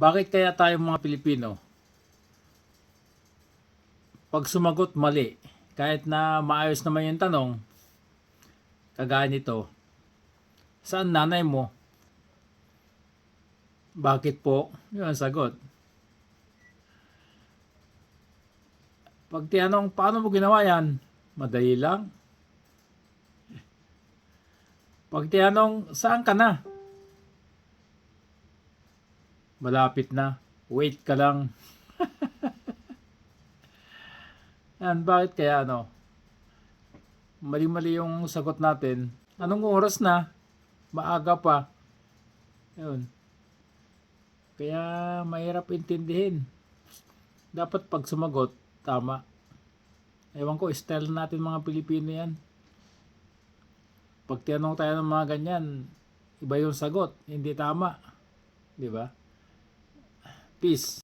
Bakit kaya tayo mga Pilipino, pag sumagot mali, kahit na maayos naman yung tanong, kagaya nito, saan nanay mo? Bakit po? Yun ang sagot. Pag tinanong, paano mo ginawa yan? Madali lang. Pag tinanong, saan ka na? Malapit na. Wait ka lang. Yan, bakit kaya mali-mali yung sagot natin. Anong oras na? Maaga pa. Yun. Kaya mahirap intindihin. Dapat pag sumagot, tama. Ewan ko, style natin mga Pilipino yan. Pag tinanong tayo ng mga ganyan, iba yung sagot, hindi tama. Di ba? Peace.